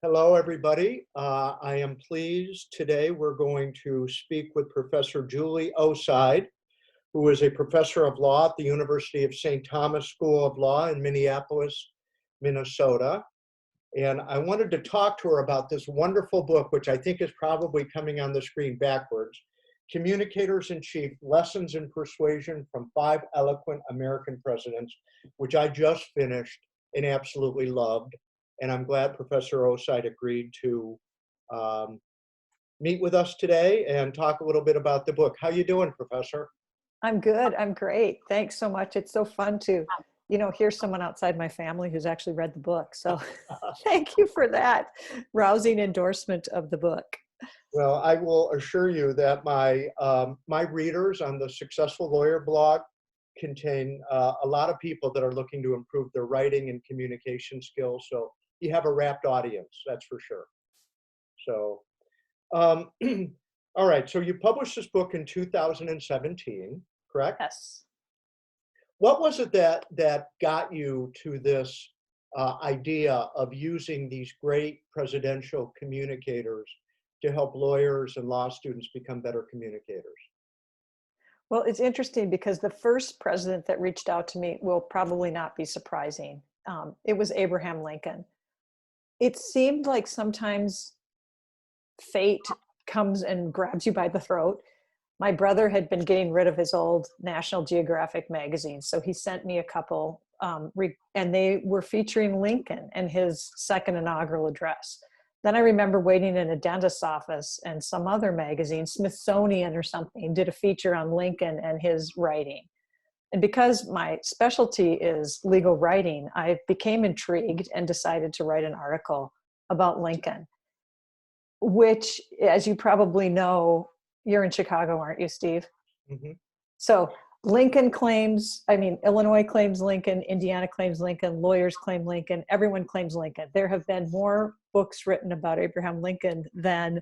Hello, everybody. I am pleased today we're going to speak with Professor Julie Oseid, who is a professor of law at the University of St. Thomas School of Law in Minneapolis, Minnesota. And I wanted to talk to her about this wonderful book, which I think is probably coming on the screen backwards, Communicators in Chief, Lessons in Persuasion from Five Eloquent American Presidents, which I just finished and absolutely loved. And I'm glad Professor Oseid agreed to meet with us today and talk a little bit about the book. How you doing, Professor? I'm good. I'm great. Thanks so much. It's so fun to, hear someone outside my family who's actually read the book. So thank you for that rousing endorsement of the book. Well, I will assure you that my readers on the Successful Lawyer blog contain a lot of people that are looking to improve their writing and communication skills. So you have a rapt audience, that's for sure. So, all right. So you published this book in 2017, correct? Yes. What was it that got you to this idea of using these great presidential communicators to help lawyers and law students become better communicators? Well, it's interesting because the first president that reached out to me will probably not be surprising. It was Abraham Lincoln. It seemed like sometimes fate comes and grabs you by the throat. My brother had been getting rid of his old National Geographic magazine, so he sent me a couple, and they were featuring Lincoln and his second inaugural address. Then I remember waiting in a dentist's office, and some other magazine, Smithsonian or something, did a feature on Lincoln and his writing. And because my specialty is legal writing, I became intrigued and decided to write an article about Lincoln, which, as you probably know, you're in Chicago, aren't you, Steve? Mm-hmm. So Lincoln claims, Illinois claims Lincoln, Indiana claims Lincoln, lawyers claim Lincoln, everyone claims Lincoln. There have been more books written about Abraham Lincoln than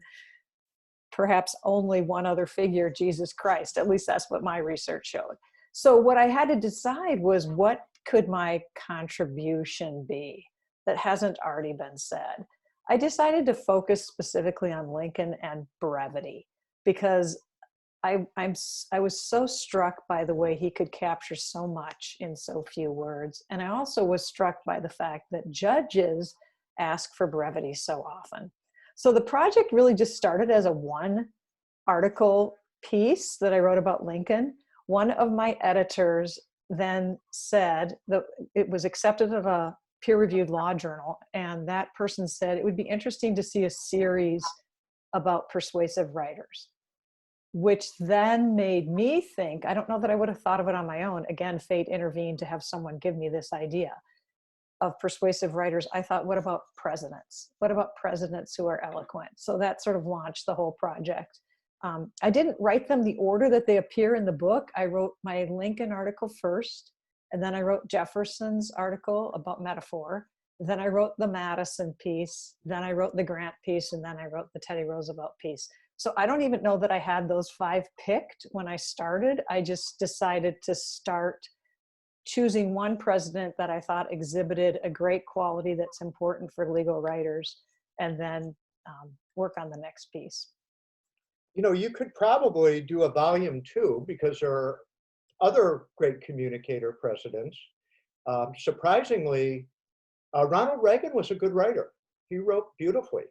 perhaps only one other figure, Jesus Christ. At least that's what my research showed. So what I had to decide was, what could my contribution be that hasn't already been said? I decided to focus specifically on Lincoln and brevity, because I was so struck by the way he could capture so much in so few words. And I also was struck by the fact that judges ask for brevity so often. So the project really just started as a one article piece that I wrote about Lincoln. One of my editors then said that it was accepted at a peer-reviewed law journal, and that person said it would be interesting to see a series about persuasive writers, which then made me think, I don't know that I would have thought of it on my own. Again, fate intervened to have someone give me this idea of persuasive writers. I thought, what about presidents? What about presidents who are eloquent? So that sort of launched the whole project. I didn't write them the order that they appear in the book. I wrote my Lincoln article first, and then I wrote Jefferson's article about metaphor. Then I wrote the Madison piece. Then I wrote the Grant piece, and then I wrote the Teddy Roosevelt piece. So I don't even know that I had those five picked when I started. I just decided to start choosing one president that I thought exhibited a great quality that's important for legal writers, and then work on the next piece. You could probably do a volume 2, because there are other great communicator presidents. Surprisingly, Ronald Reagan was a good writer. He wrote beautifully.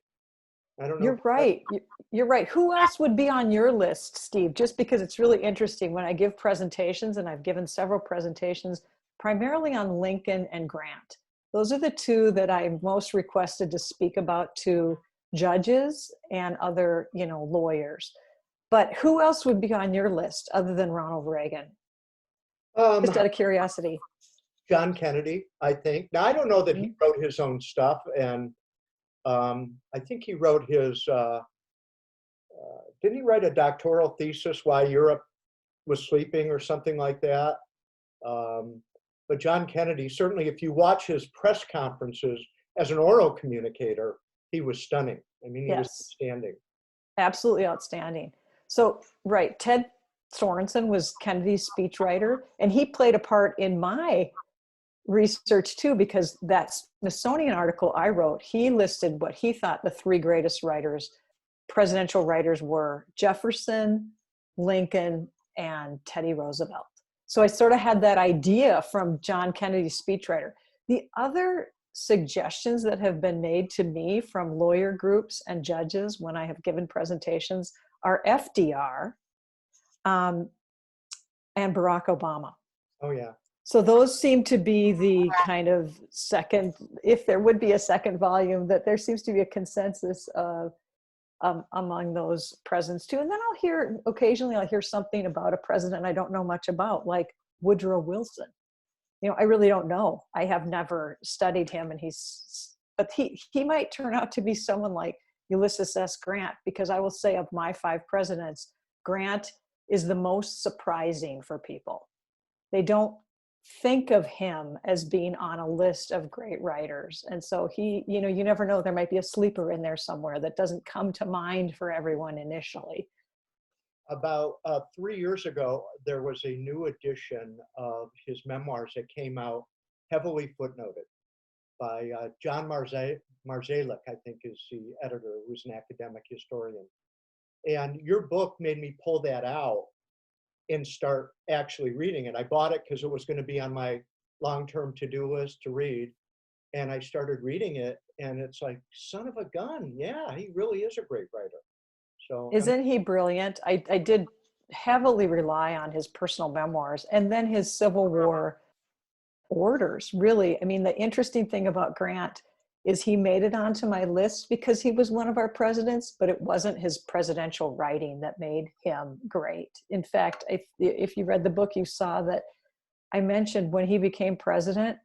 I don't know. You're right. You're right. Who else would be on your list, Steve? Just because it's really interesting when I give presentations, and I've given several presentations primarily on Lincoln and Grant. Those are the two that I'm most requested to speak about to judges and other, lawyers. But who else would be on your list other than Ronald Reagan? Just out of curiosity. John Kennedy, I think. Now, I don't know that he wrote his own stuff, and I think he wrote his, didn't he write a doctoral thesis why Europe was sleeping or something like that? But John Kennedy, certainly if you watch his press conferences as an oral communicator, he was stunning. I mean, he was outstanding. Absolutely outstanding. So, right, Ted Sorensen was Kennedy's speechwriter, and he played a part in my research too, because that Smithsonian article I wrote, he listed what he thought the three greatest writers, presidential writers, were: Jefferson, Lincoln, and Teddy Roosevelt. So I sort of had that idea from John Kennedy's speechwriter. The other suggestions that have been made to me from lawyer groups and judges when I have given presentations are FDR and Barack Obama. Oh, yeah. So those seem to be the kind of second, if there would be a second volume, that there seems to be a consensus of among those presidents too. And then occasionally I'll hear something about a president I don't know much about, like Woodrow Wilson. You know, I really don't know. I have never studied him, and but he might turn out to be someone like Ulysses S. Grant, because I will say of my 5 presidents, Grant is the most surprising for people. They don't think of him as being on a list of great writers. And so he, you know, you never know, there might be a sleeper in there somewhere that doesn't come to mind for everyone initially. About 3 years ago, there was a new edition of his memoirs that came out, heavily footnoted, by John Marzalik, I think is the editor, who's an academic historian. And your book made me pull that out and start actually reading it. I bought it because it was going to be on my long-term to-do list to read. And I started reading it, and it's like, son of a gun. Yeah, he really is a great writer. So isn't he brilliant? I did heavily rely on his personal memoirs and then his Civil War orders, really. I mean, the interesting thing about Grant is he made it onto my list because he was one of our presidents, but it wasn't his presidential writing that made him great. In fact, if you read the book, you saw that I mentioned when he became president,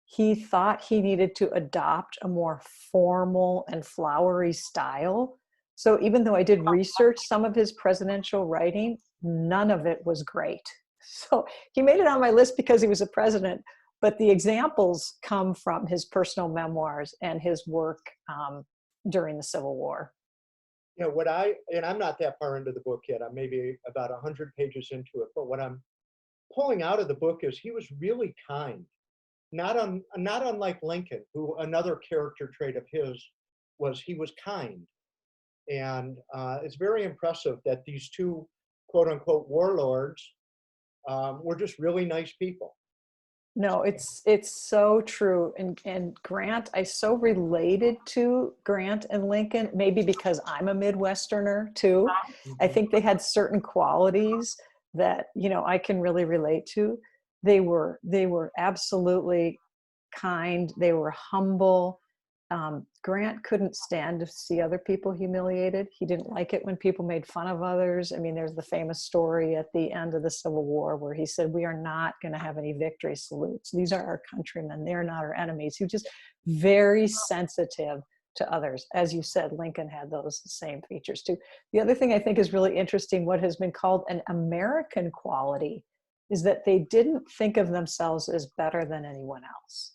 he thought he needed to adopt a more formal and flowery style. So even though I did research some of his presidential writing, none of it was great. So he made it on my list because he was a president, but the examples come from his personal memoirs and his work during the Civil War. You know, and I'm not that far into the book yet. I'm maybe about 100 pages into it, but what I'm pulling out of the book is he was really kind. Not unlike Lincoln, who another character trait of his was he was kind. And it's very impressive that these two quote unquote warlords were just really nice people. No, it's so true. And Grant, I so related to Grant and Lincoln, maybe because I'm a Midwesterner too. I think they had certain qualities that, you know, I can really relate to. They were absolutely kind. They were humble. Grant couldn't stand to see other people humiliated. He didn't like it when people made fun of others. I mean, there's the famous story at the end of the Civil War where he said, "We are not going to have any victory salutes. These are our countrymen. They're not our enemies." He was just very sensitive to others. As you said, Lincoln had those same features too. The other thing I think is really interesting, what has been called an American quality, is that they didn't think of themselves as better than anyone else.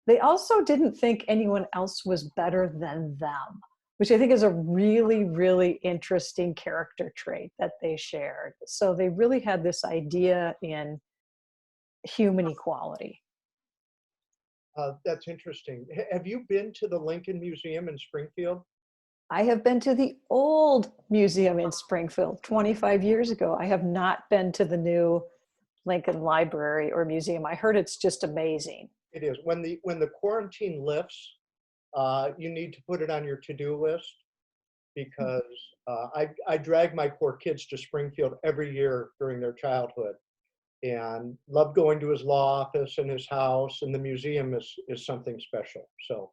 They also didn't think anyone else was better than them, which I think is a really, really interesting character trait that they shared. So they really had this idea in human equality. That's interesting. Have you been to the Lincoln Museum in Springfield? I have been to the old museum in Springfield 25 years ago. I have not been to the new Lincoln Library or Museum. I heard it's just amazing. It is. When the quarantine lifts, you need to put it on your to-do list, because I drag my poor kids to Springfield every year during their childhood, and love going to his law office and his house, and the museum is something special. So.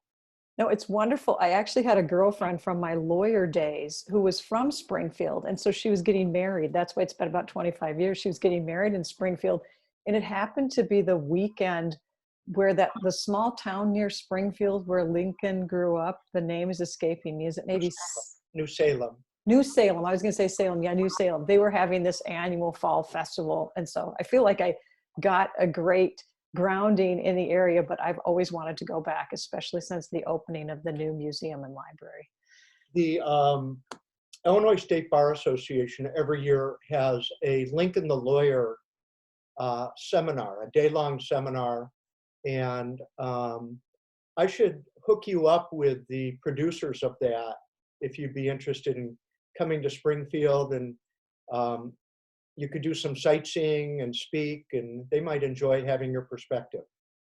No, it's wonderful. I actually had a girlfriend from my lawyer days who was from Springfield. And so she was getting married. That's why it's been about 25 years. She was getting married in Springfield. And it happened to be the weekend where the small town near Springfield where Lincoln grew up, the name is escaping me. Is it maybe New Salem? New Salem. I was going to say Salem. Yeah, New Salem. They were having this annual fall festival. And so I feel like I got a great grounding in the area, but I've always wanted to go back, especially since the opening of the new museum and library. The Illinois State Bar Association every year has a Lincoln the Lawyer seminar, a day-long seminar And I should hook you up with the producers of that if you'd be interested in coming to Springfield, and you could do some sightseeing and speak, and they might enjoy having your perspective.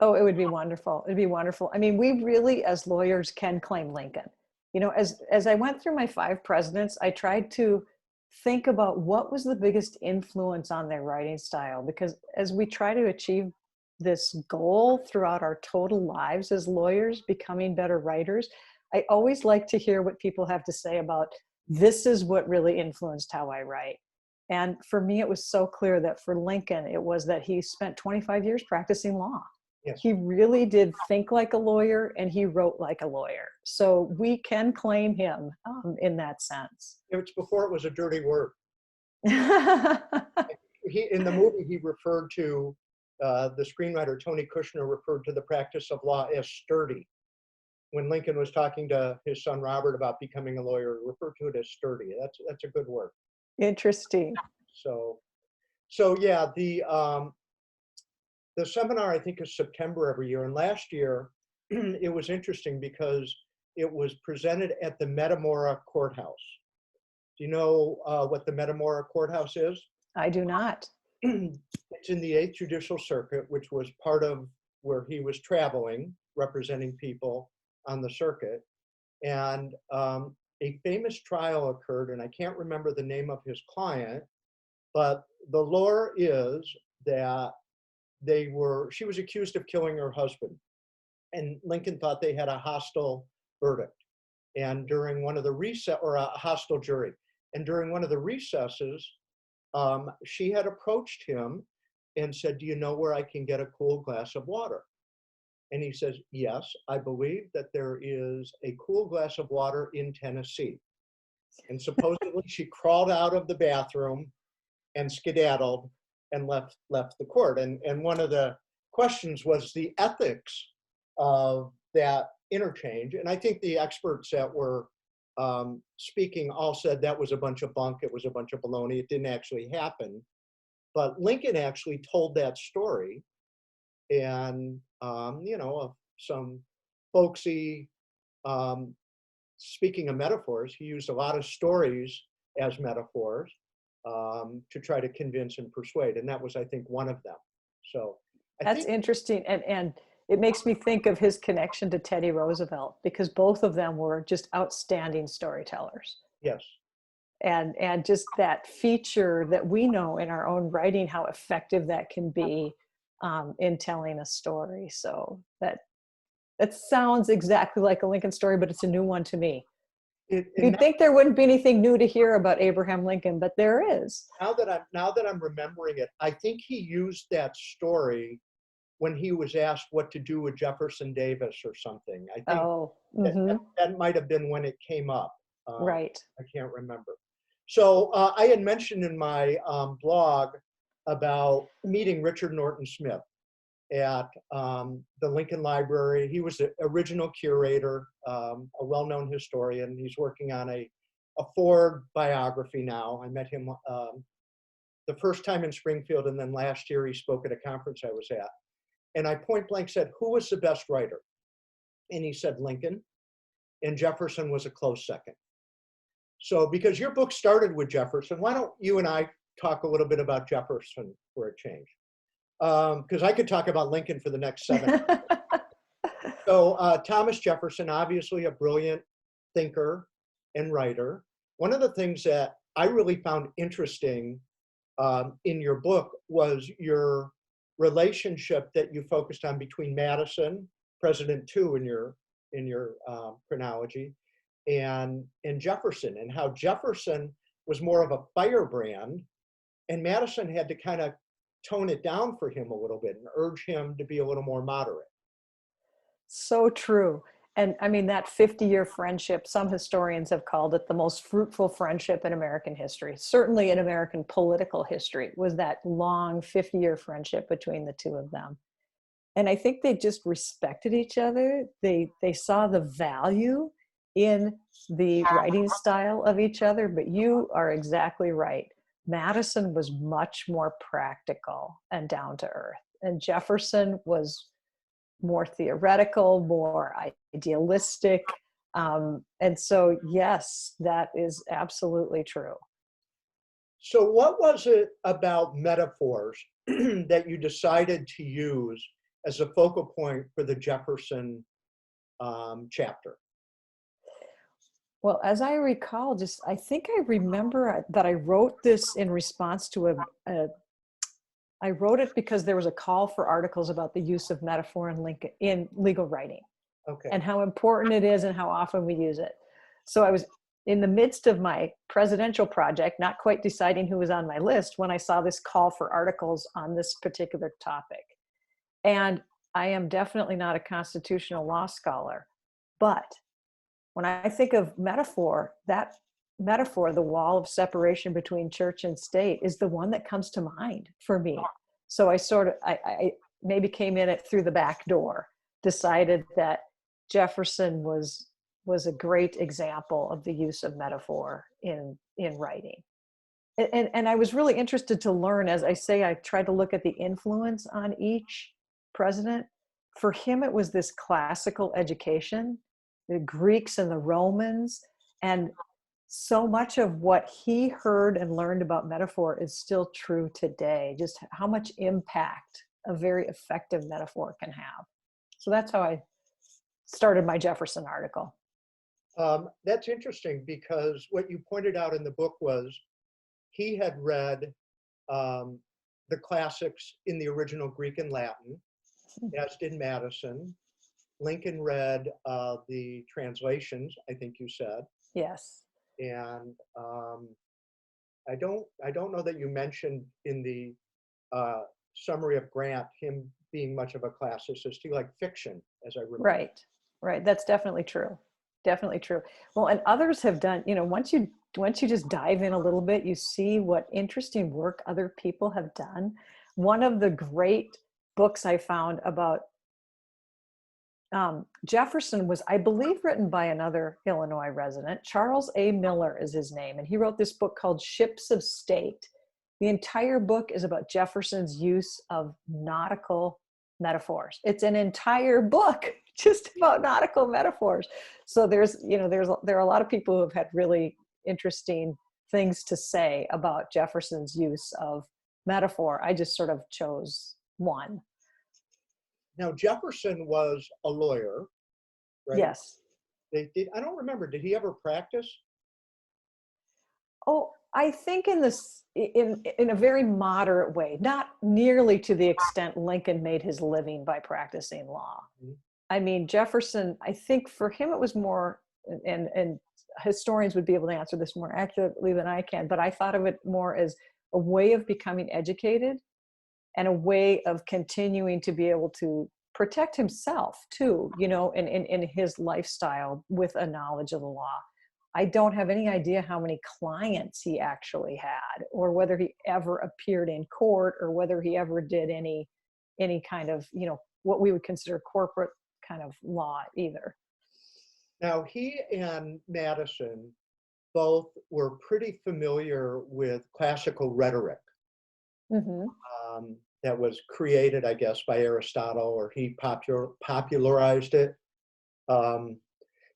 Oh, it would be wonderful. It'd be wonderful. I mean, we really, as lawyers, can claim Lincoln. You know, as I went through my 5 presidents, I tried to think about what was the biggest influence on their writing style, because as we try to achieve this goal throughout our total lives as lawyers, becoming better writers, I always like to hear what people have to say about, this is what really influenced how I write. And for me, it was so clear that for Lincoln, it was that he spent 25 years practicing law. Yes. He really did think like a lawyer, and he wrote like a lawyer. So we can claim him in that sense. It's before it was a dirty word. In the movie, he referred to, the screenwriter Tony Kushner referred to the practice of law as sturdy. When Lincoln was talking to his son Robert about becoming a lawyer, he referred to it as sturdy. That's a good word. Interesting. So yeah, the seminar, I think, is September every year. And last year, it was interesting because it was presented at the Metamora Courthouse. Do you know what the Metamora Courthouse is? I do not. It's in the 8th Judicial Circuit, which was part of where he was traveling, representing people on the circuit. And a famous trial occurred, and I can't remember the name of his client, but the lore is that she was accused of killing her husband, and Lincoln thought they had a hostile verdict. And during one of the or a hostile jury, and during one of the recesses, she had approached him and said, "Do you know where I can get a cool glass of water?" And he says, "Yes, I believe that there is a cool glass of water in Tennessee." And supposedly she crawled out of the bathroom and skedaddled and left the court. And one of the questions was the ethics of that interchange. And I think the experts that were speaking all said that was a bunch of bunk, it was a bunch of baloney, it didn't actually happen. But Lincoln actually told that story, and some folksy, speaking of metaphors, he used a lot of stories as metaphors to try to convince and persuade, and that was, I think, one of them. So that's interesting, and it makes me think of his connection to Teddy Roosevelt, because both of them were just outstanding storytellers. Yes. And just that feature that we know in our own writing, how effective that can be in telling a story. So that sounds exactly like a Lincoln story, but it's a new one to me. You'd think there wouldn't be anything new to hear about Abraham Lincoln, but there is. Now that I'm remembering it, I think he used that story when he was asked what to do with Jefferson Davis or something. I think that might have been when it came up. Right. I can't remember. So I had mentioned in my blog about meeting Richard Norton Smith at the Lincoln Library. He was the original curator, a well-known historian. He's working on a Ford biography now. I met him the first time in Springfield, and then last year he spoke at a conference I was at. And I point blank said, "Who was the best writer?" And he said Lincoln, and Jefferson was a close second. So because your book started with Jefferson, why don't you and I talk a little bit about Jefferson for a change? Because I could talk about Lincoln for the next 7 hours. So Thomas Jefferson, obviously a brilliant thinker and writer. One of the things that I really found interesting in your book was your relationship that you focused on between Madison, President II in your chronology, and Jefferson, and how Jefferson was more of a firebrand, and Madison had to kind of tone it down for him a little bit and urge him to be a little more moderate. So true. And I mean, that 50-year friendship, some historians have called it the most fruitful friendship in American history. Certainly in American political history was that long 50-year friendship between the two of them. And I think they just respected each other. They saw the value in the writing style of each other, but you are exactly right. Madison was much more practical and down to earth, and Jefferson was more theoretical, more idealistic. And so, yes, that is absolutely true. So what was it about metaphors that you decided to use as a focal point for the Jefferson chapter? Well, as I recall, I think I remember that I wrote this in response to I wrote it because there was a call for articles about the use of metaphor in legal writing, Okay. and how important it is and how often we use it. So I was in the midst of my presidential project, not quite deciding who was on my list, when I saw this call for articles on this particular topic. And I am definitely not a constitutional law scholar, but when I think of metaphor, that metaphor, the wall of separation between church and state, is the one that comes to mind for me. So I maybe came in it through the back door, decided that Jefferson was a great example of the use of metaphor in writing. And I was really interested to learn, as I say, I tried to look at the influence on each president. For him, it was this classical education, the Greeks and the Romans, and so much of what he heard and learned about metaphor is still true today, just how much impact a very effective metaphor can have. So that's how I started my Jefferson article. That's interesting, because what you pointed out in the book was he had read the classics in the original Greek and Latin, as did Madison. Lincoln read the translations, I think you said. Yes. And I don't know that you mentioned in the summary of Grant him being much of a classicist. He liked fiction, as I remember. Right. That's definitely true. Definitely true. Well, and others have done, once you just dive in a little bit, you see what interesting work other people have done. One of the great books I found about Jefferson was, I believe, written by another Illinois resident. Charles A. Miller is his name, and he wrote this book called Ships of State. The entire book is about Jefferson's use of nautical metaphors. It's an entire book just about nautical metaphors. So there are a lot of people who have had really interesting things to say about Jefferson's use of metaphor. I just sort of chose one. Now, Jefferson was a lawyer, right? Yes. I don't remember, did he ever practice? Oh, I think in a very moderate way, not nearly to the extent Lincoln made his living by practicing law. Mm-hmm. I mean, Jefferson, I think for him it was more, and historians would be able to answer this more accurately than I can, but I thought of it more as a way of becoming educated and a way of continuing to be able to protect himself too, in his lifestyle with a knowledge of the law. I don't have any idea how many clients he actually had, or whether he ever appeared in court, or whether he ever did any kind of, what we would consider corporate kind of law either. Now, he and Madison both were pretty familiar with classical rhetoric. Mm-hmm. That was created, I guess, by Aristotle, or he popularized it.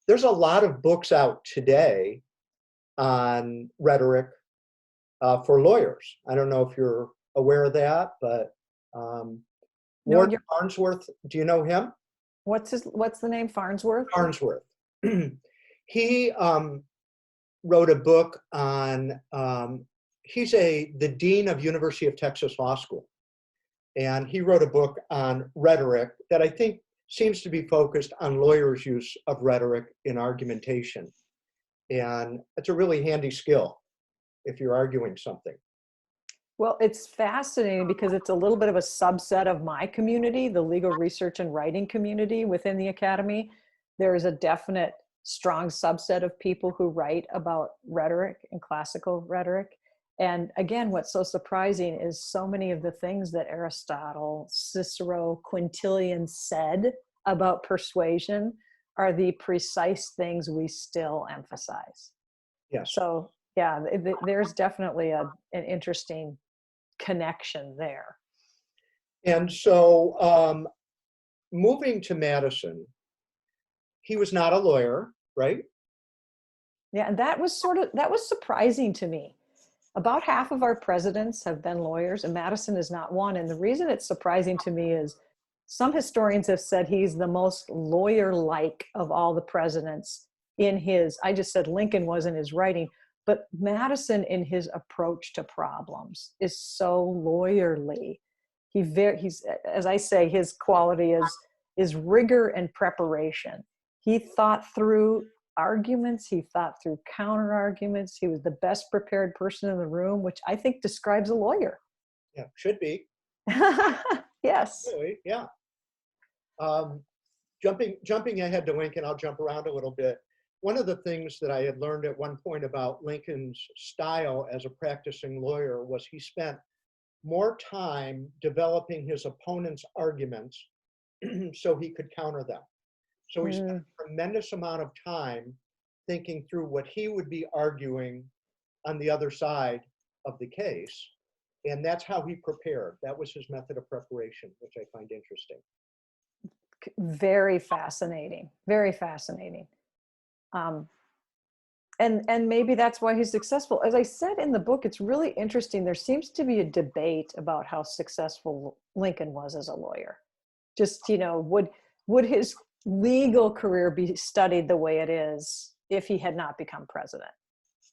There's a lot of books out today on rhetoric for lawyers. I don't know if you're aware of that, but Ward Farnsworth, do you know him? What's the name? Farnsworth? Farnsworth. He wrote a book on, he's the dean of University of Texas Law School. And he wrote a book on rhetoric that I think seems to be focused on lawyers' use of rhetoric in argumentation. And it's a really handy skill if you're arguing something. Well, it's fascinating because it's a little bit of a subset of my community, the legal research and writing community within the academy. There is a definite strong subset of people who write about rhetoric and classical rhetoric. And again, what's so surprising is so many of the things that Aristotle, Cicero, Quintilian said about persuasion are the precise things we still emphasize. Yes. So yeah, there's definitely an interesting connection there. And so moving to Madison, he was not a lawyer, right? Yeah, and that was surprising to me. About half of our presidents have been lawyers, and Madison is not one. And the reason it's surprising to me is some historians have said he's the most lawyer-like of all the presidents in his, I just said Lincoln was in his writing, but Madison in his approach to problems is so lawyerly. He's, as I say, his quality is rigor and preparation. He thought through arguments, he thought through counter arguments. He was the best prepared person in the room, which I think describes a lawyer. Yeah, should be. Yes. Really, yeah. Jumping ahead to Lincoln, I'll jump around a little bit. One of the things that I had learned at one point about Lincoln's style as a practicing lawyer was he spent more time developing his opponent's arguments so he could counter them. So he spent a tremendous amount of time thinking through what he would be arguing on the other side of the case. And that's how he prepared. That was his method of preparation, which I find interesting. Very fascinating. Very fascinating. And maybe that's why he's successful. As I said in the book, it's really interesting. There seems to be a debate about how successful Lincoln was as a lawyer. Just, would his legal career be studied the way it is if he had not become president?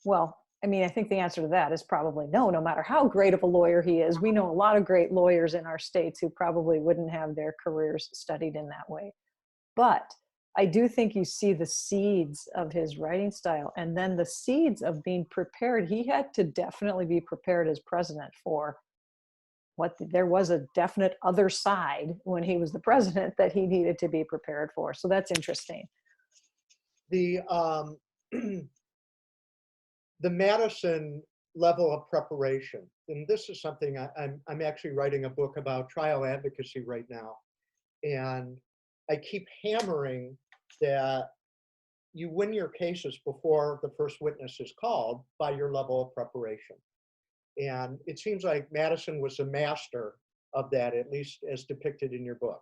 Well, I mean, I think the answer to that is probably no matter how great of a lawyer he is. We know a lot of great lawyers in our states who probably wouldn't have their careers studied in that way. But I do think you see the seeds of his writing style, and then the seeds of being prepared. He had to definitely be prepared as president for there was a definite other side when he was the president that he needed to be prepared for. So that's interesting. The the Madison level of preparation, and this is something I'm actually writing a book about trial advocacy right now, and I keep hammering that you win your cases before the first witness is called by your level of preparation. And it seems like Madison was a master of that, at least as depicted in your book.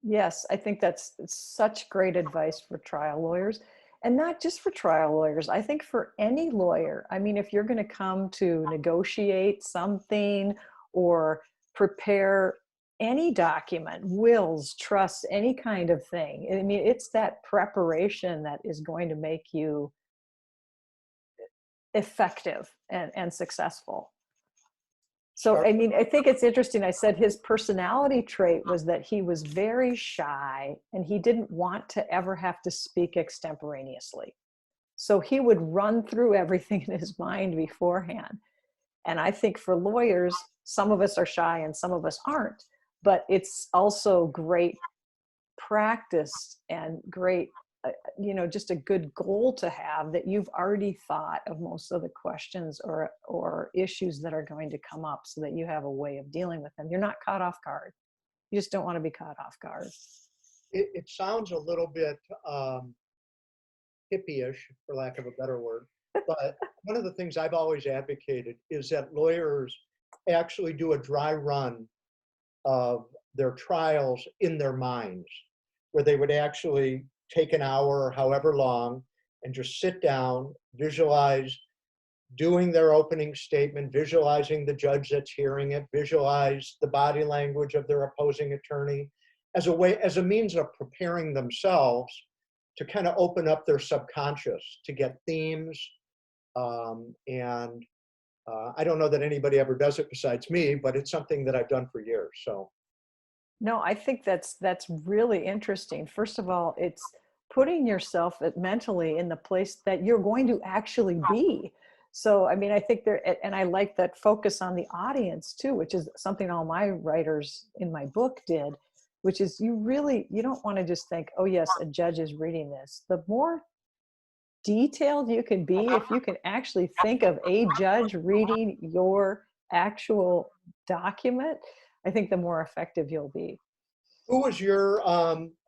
Yes, I think that's such great advice for trial lawyers. And not just for trial lawyers, I think for any lawyer. I mean, if you're going to come to negotiate something or prepare any document, wills, trusts, any kind of thing, I mean, it's that preparation that is going to make you effective and successful. So, I mean, I think it's interesting. I said his personality trait was that he was very shy and he didn't want to ever have to speak extemporaneously. So he would run through everything in his mind beforehand. And I think for lawyers, some of us are shy and some of us aren't, but it's also great practice and great, just a good goal to have that you've already thought of most of the questions or issues that are going to come up so that you have a way of dealing with them. You're not caught off guard. You just don't want to be caught off guard. It sounds a little bit hippie-ish, for lack of a better word, but one of the things I've always advocated is that lawyers actually do a dry run of their trials in their minds, where they would actually take an hour or however long and just sit down, visualize doing their opening statement, visualizing the judge that's hearing it, visualize the body language of their opposing attorney as a means of preparing themselves to kind of open up their subconscious to get themes. I don't know that anybody ever does it besides me, but it's something that I've done for years. So. No, I think that's really interesting. First of all, it's putting yourself mentally in the place that you're going to actually be. So, I mean, I think and I like that focus on the audience too, which is something all my writers in my book did, which is you don't want to just think, oh yes, a judge is reading this. The more detailed you can be, if you can actually think of a judge reading your actual document, I think the more effective you'll be. Who was your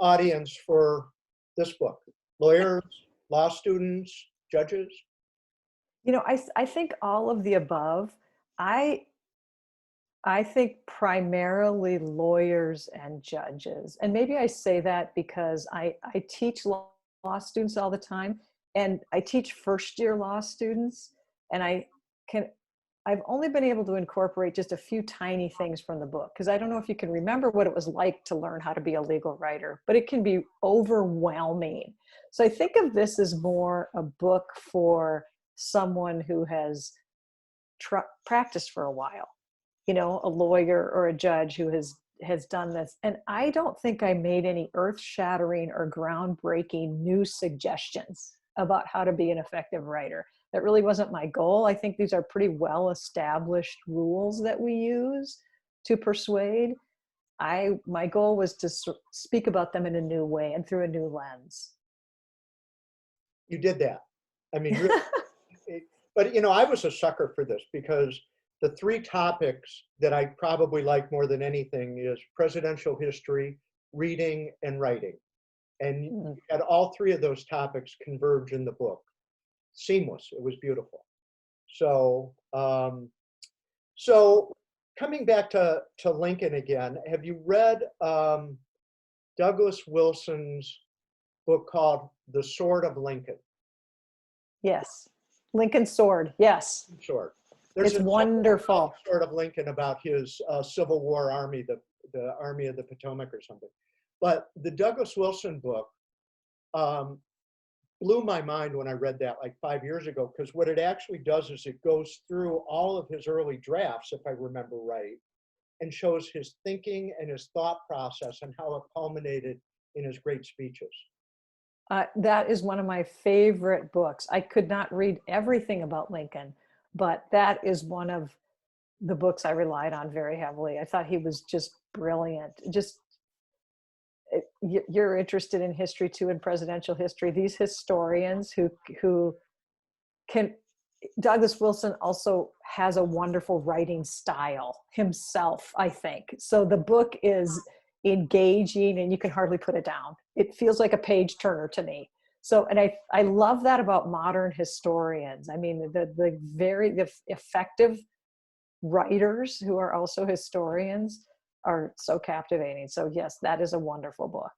audience for this book? Lawyers, law students, judges? I think all of the above. I I think primarily lawyers and judges. And maybe I say that because I teach law students all the time, and I teach first year law students, and can, I've only been able to incorporate just a few tiny things from the book, because I don't know if you can remember what it was like to learn how to be a legal writer, but it can be overwhelming. So I think of this as more a book for someone who has practiced for a while, a lawyer or a judge who has done this. And I don't think I made any earth-shattering or groundbreaking new suggestions about how to be an effective writer. That really wasn't my goal. I think these are pretty well-established rules that we use to persuade. My goal was to speak about them in a new way and through a new lens. You did that. I mean, really, but I was a sucker for this, because the three topics that I probably like more than anything is presidential history, reading, and writing. And you had all three of those topics converge in the book. Seamless. It was beautiful. So, coming back to Lincoln again, have you read Douglas Wilson's book called The Sword of Lincoln? Yes. Lincoln's Sword. Yes. Sword. It's wonderful. Sword of Lincoln about his Civil War army, the Army of the Potomac or something. But the Douglas Wilson book blew my mind when I read that like 5 years ago, because what it actually does is it goes through all of his early drafts, if I remember right, and shows his thinking and his thought process and how it culminated in his great speeches. That is one of my favorite books. I could not read everything about Lincoln, but that is one of the books I relied on very heavily. I thought he was just brilliant. You're interested in history too, in presidential history. These historians who can, Douglas Wilson also has a wonderful writing style himself, I think. So the book is engaging and you can hardly put it down. It feels like a page turner to me. So, and I love that about modern historians. I mean, the very effective writers who are also historians are so captivating. So yes, that is a wonderful book.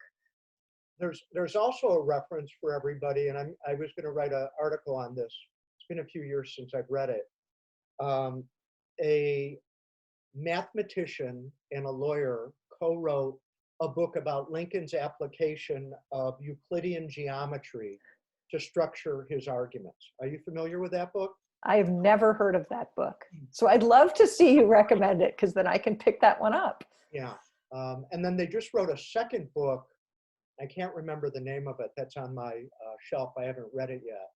There's also a reference for everybody, and I was going to write an article on this. It's been a few years since I've read it. A mathematician and a lawyer co-wrote a book about Lincoln's application of Euclidean geometry to structure his arguments. Are you familiar with that book? I have never heard of that book. So I'd love to see you recommend it, because then I can pick that one up. Yeah. And then they just wrote a second book. I can't remember the name of it. That's on my shelf. I haven't read it yet.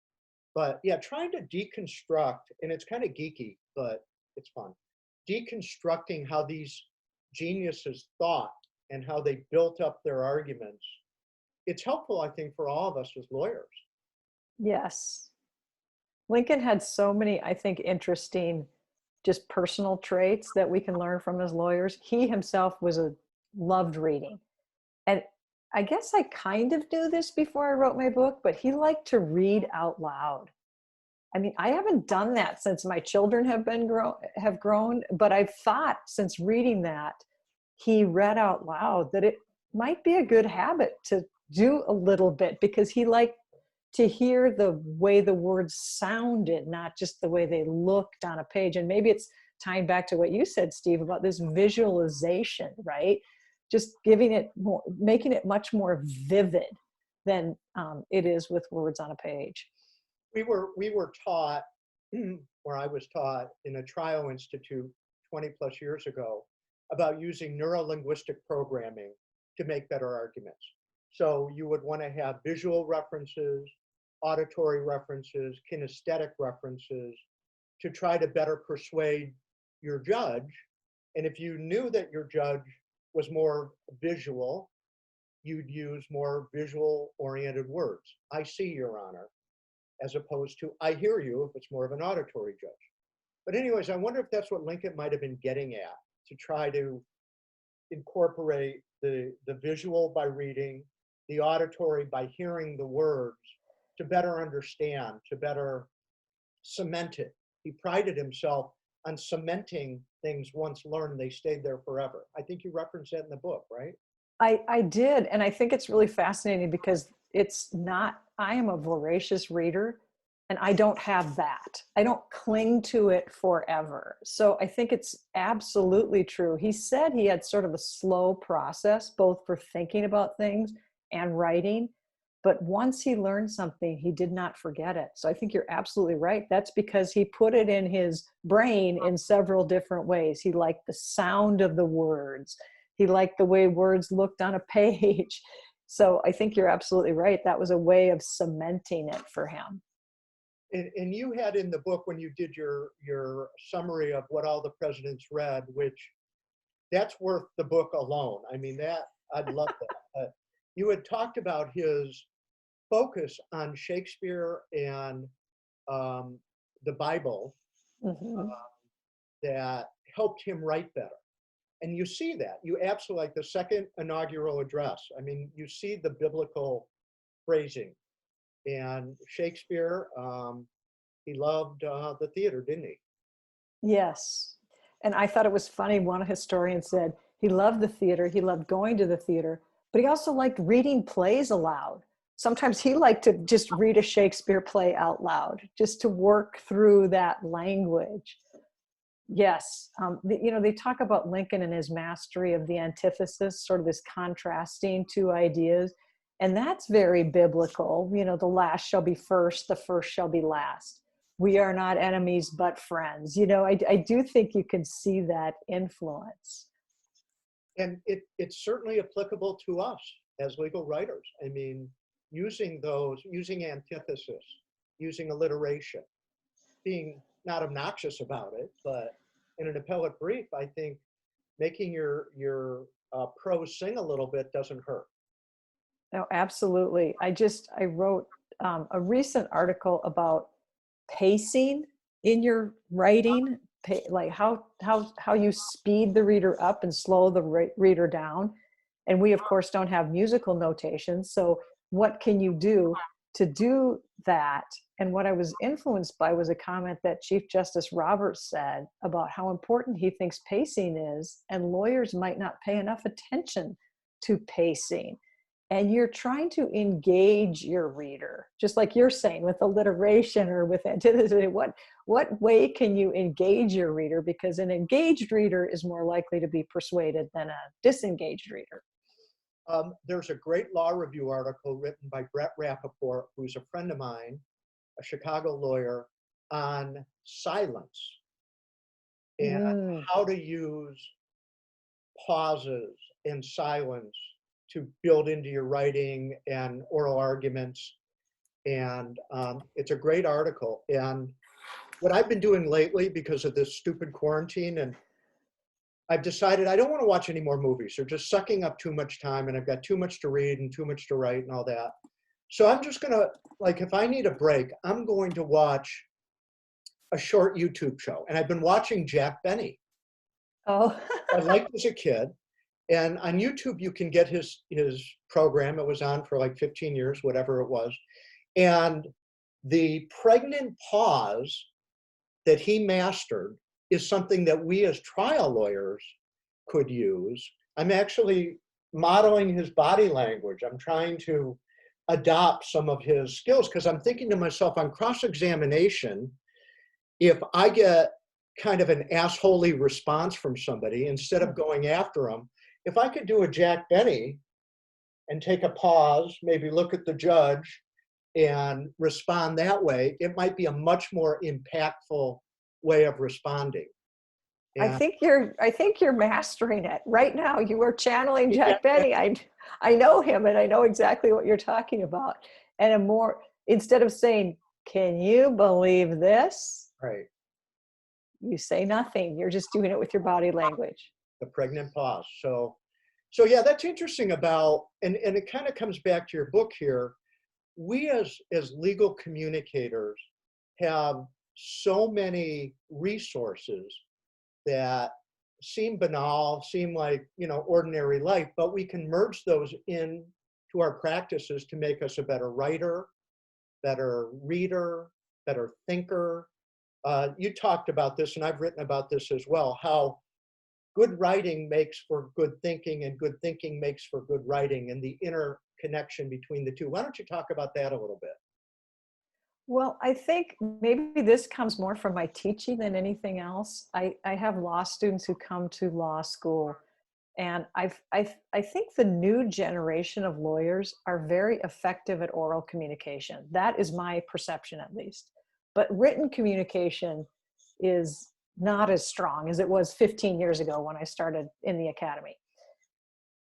But yeah, trying to deconstruct, and it's kind of geeky, but it's fun. Deconstructing how these geniuses thought and how they built up their arguments. It's helpful, I think, for all of us as lawyers. Yes. Lincoln had so many, I think, interesting, just personal traits that we can learn from as lawyers. He himself loved reading. And I guess I kind of knew this before I wrote my book, but he liked to read out loud. I mean, I haven't done that since my children have grown, but I've thought since reading that he read out loud that it might be a good habit to do a little bit, because he liked to hear the way the words sounded, not just the way they looked on a page. And maybe it's tying back to what you said, Steve, about this visualization, right? Just giving it more, making it much more vivid than it is with words on a page. We were taught, or I was taught in a trial institute 20 plus years ago, about using neuro-linguistic programming to make better arguments. So you would want to have visual references, auditory references, kinesthetic references to try to better persuade your judge. And if you knew that your judge was more visual, you'd use more visual-oriented words. I see, Your Honor, as opposed to I hear you if it's more of an auditory judge. But anyways, I wonder if that's what Lincoln might have been getting at, to try to incorporate the visual by reading, the auditory by hearing the words, to better understand, to better cement it. He prided himself on cementing things once learned, they stayed there forever. I think you referenced that in the book, right? I did. And I think it's really fascinating because it's not, I am a voracious reader and I don't have that. I don't cling to it forever. So I think it's absolutely true. He said he had sort of a slow process, both for thinking about things and writing. But once he learned something, he did not forget it. So I think you're absolutely right. That's because he put it in his brain in several different ways. He liked the sound of the words. He liked the way words looked on a page. So I think you're absolutely right. That was a way of cementing it for him. And you had in the book, when you did your summary of what all the presidents read, which that's worth the book alone. I mean, that I'd love that. You had talked about his focus on Shakespeare and the Bible Mm-hmm. that helped him write better. And you see that. You absolutely, like the second inaugural address, I mean, you see the biblical phrasing. And Shakespeare, he loved the theater, didn't he? Yes. And I thought it was funny. One historian said he loved the theater. He loved going to the theater, but he also liked reading plays aloud. Sometimes he liked to just read a Shakespeare play out loud, just to work through that language. Yes. They talk about Lincoln and his mastery of the antithesis, sort of this contrasting two ideas. And that's very biblical. The last shall be first, the first shall be last. We are not enemies, but friends. I do think you can see that influence. And it's certainly applicable to us as legal writers. I mean, using antithesis, using alliteration, being not obnoxious about it, but in an appellate brief, I think making your prose sing a little bit doesn't hurt. No, absolutely. I wrote a recent article about pacing in your writing, like how you speed the reader up and slow the reader down. And we, of course, don't have musical notation. So what can you do to do that? And what I was influenced by was a comment that Chief Justice Roberts said about how important he thinks pacing is, and lawyers might not pay enough attention to pacing. And you're trying to engage your reader, just like you're saying with alliteration or with antithesis. What way can you engage your reader? Because an engaged reader is more likely to be persuaded than a disengaged reader. There's a great law review article written by Brett Rappaport, who's a friend of mine, a Chicago lawyer, on silence and how to use pauses and silence to build into your writing and oral arguments. And it's a great article. And what I've been doing lately, because of this stupid quarantine, and I've decided I don't want to watch any more movies. They're just sucking up too much time, and I've got too much to read and too much to write and all that. So I'm just going to, like, if I need a break, I'm going to watch a short YouTube show. And I've been watching Jack Benny. Oh. I liked as a kid. And on YouTube, you can get his program. It was on for like 15 years, whatever it was. And the pregnant pause that he mastered is something that we as trial lawyers could use. I'm actually modeling his body language. I'm trying to adopt some of his skills, because I'm thinking to myself, on cross-examination, if I get kind of an assholey response from somebody, instead of going after them, if I could do a Jack Benny and take a pause, maybe look at the judge and respond that way, it might be a much more impactful way of responding. And I think you're mastering it right now. You are channeling Jack Benny. I know him, and I know exactly what you're talking about. And instead of saying, "Can you believe this?" Right. You say nothing. You're just doing it with your body language. The pregnant pause. So yeah, that's interesting about, and it kind of comes back to your book here. We as legal communicators have so many resources that seem banal, seem like, ordinary life, but we can merge those into our practices to make us a better writer, better reader, better thinker, You talked about this, and I've written about this as well, how good writing makes for good thinking and good thinking makes for good writing, and the interconnection between the two. Why don't you talk about that a little bit? Well, I think maybe this comes more from my teaching than anything else. I have law students who come to law school, and I think the new generation of lawyers are very effective at oral communication. That is my perception, at least. But written communication is not as strong as it was 15 years ago when I started in the academy.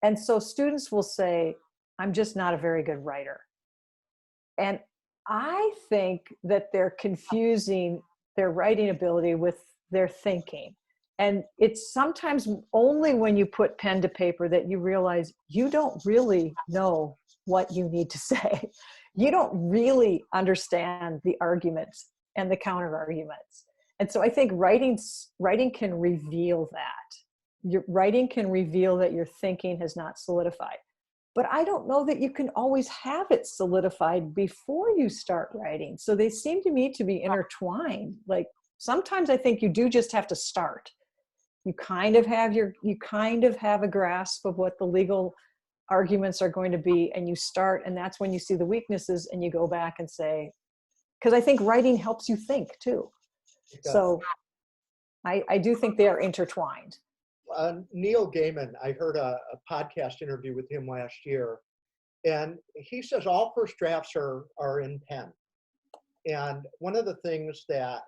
And so students will say, I'm just not a very good writer. And I think that they're confusing their writing ability with their thinking. And it's sometimes only when you put pen to paper that you realize you don't really know what you need to say. You don't really understand the arguments and the counter arguments. And so I think writing can reveal that. Your writing can reveal that your thinking has not solidified. But I don't know that you can always have it solidified before you start writing. So they seem to me to be intertwined. Like sometimes I think you do just have to start. You kind of have a grasp of what the legal arguments are going to be, and you start, and that's when you see the weaknesses and you go back and say, because I think writing helps you think too. So I do think they are intertwined. Neil Gaiman, I heard a podcast interview with him last year, and he says all first drafts are in pen. And one of the things that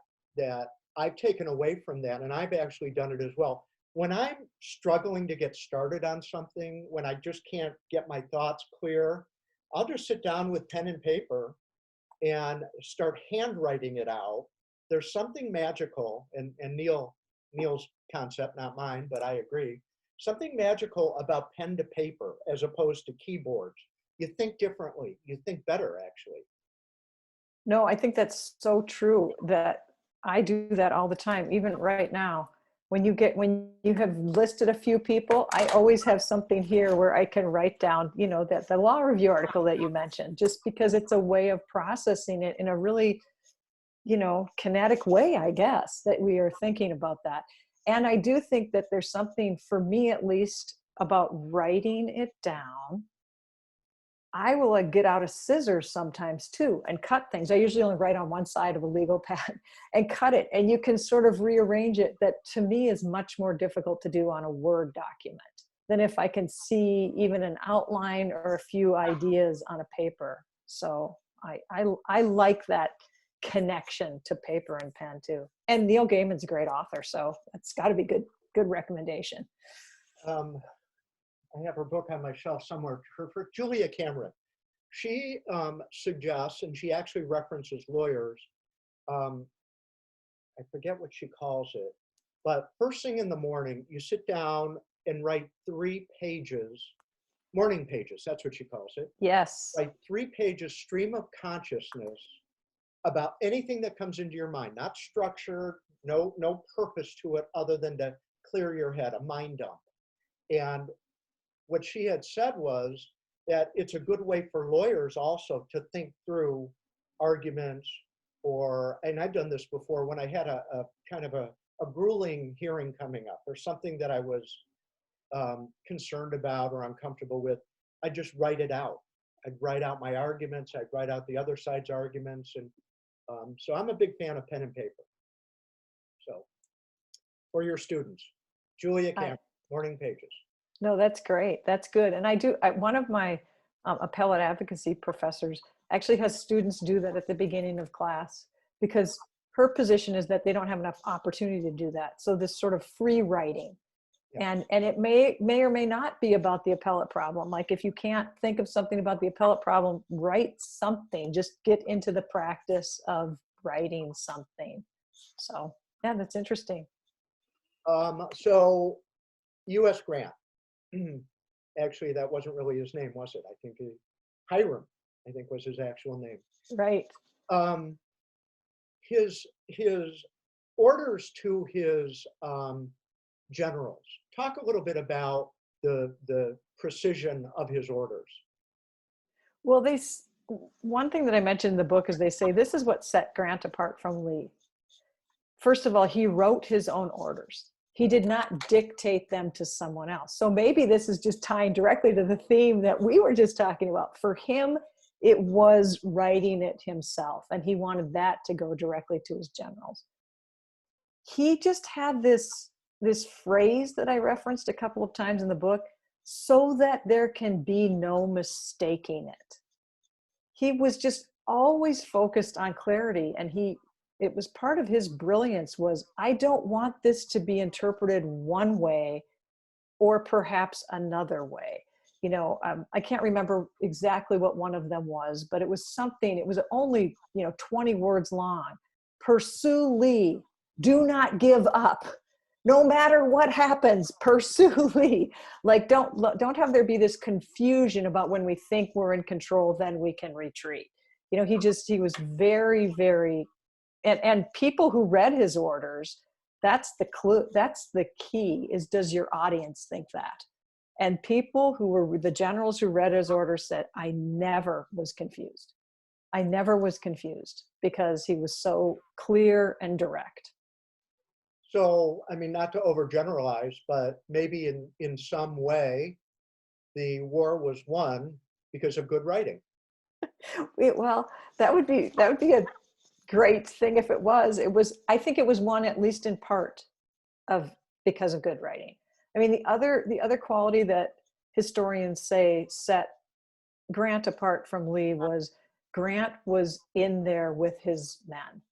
I've taken away from that, and I've actually done it as well, when I'm struggling to get started on something, when I just can't get my thoughts clear, I'll just sit down with pen and paper and start handwriting it out. There's something magical, and Neil's concept, not mine, but I agree. Something magical about pen to paper as opposed to keyboards. You think differently. You think better, actually. No, I think that's so true, that I do that all the time, even right now. When you have listed a few people, I always have something here where I can write down, that the law review article that you mentioned, just because it's a way of processing it in a really, kinetic way, I guess, that we are thinking about that. And I do think that there's something, for me at least, about writing it down. I will get out a scissors sometimes too and cut things. I usually only write on one side of a legal pad and cut it. And you can sort of rearrange it. That to me is much more difficult to do on a Word document than if I can see even an outline or a few ideas on a paper. So I like that connection to paper and pen too. And Neil Gaiman's a great author, so that's got to be good recommendation. I have her book on my shelf somewhere. For Julia Cameron, she suggests, and she actually references lawyers. I forget what she calls it, but first thing in the morning, you sit down and write 3 pages, morning pages. That's what she calls it. Yes. Write 3 pages stream of consciousness about anything that comes into your mind, not structure, no purpose to it other than to clear your head, a mind dump. And what she had said was that it's a good way for lawyers also to think through arguments, and I've done this before when I had a kind of a grueling hearing coming up or something that I was concerned about or uncomfortable with. I'd just write it out. I'd write out my arguments. I'd write out the other side's arguments. And so I'm a big fan of pen and paper. So for your students, Julia Cameron, morning pages. No, that's great. That's good. And one of my appellate advocacy professors actually has students do that at the beginning of class, because her position is that they don't have enough opportunity to do that. So this sort of free writing. Yeah. And it may or may not be about the appellate problem. Like if you can't think of something about the appellate problem, write something. Just get into the practice of writing something. So yeah, that's interesting. So U.S. Grant. Actually, that wasn't really his name, was it? I think Hiram, I think, was his actual name. Right. His orders to his generals. Talk a little bit about the precision of his orders. Well, one thing that I mentioned in the book is they say this is what set Grant apart from Lee. first of all, he wrote his own orders. He did not dictate them to someone else. So maybe this is just tying directly to the theme that we were just talking about. For him, it was writing it himself, and he wanted that to go directly to his generals. He just had this phrase that I referenced a couple of times in the book, so that there can be no mistaking it. He was just always focused on clarity, and it was part of his brilliance was, I don't want this to be interpreted one way or perhaps another way. I can't remember exactly what one of them was, but it was something, it was only, 20 words long. Pursue Lee, do not give up. No matter what happens, pursue Lee. Like, don't have there be this confusion about when we think we're in control, then we can retreat. He was very, very, and people who read his orders, that's the clue, that's the key, is does your audience think that? And people who were the generals who read his orders said, I never was confused. I never was confused because he was so clear and direct. So, I mean, not to overgeneralize, but maybe in some way, the war was won because of good writing. Well, that would be a great thing if it was. I think it was won at least in part because of good writing. I mean, the other quality that historians say set Grant apart from Lee was Grant was in there with his men.